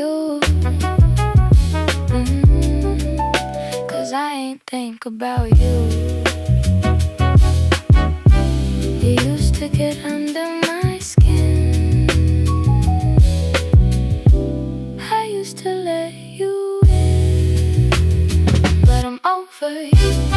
you. Cause I ain't think about you. You used to get under my skin. I used to let you in, but I'm over you.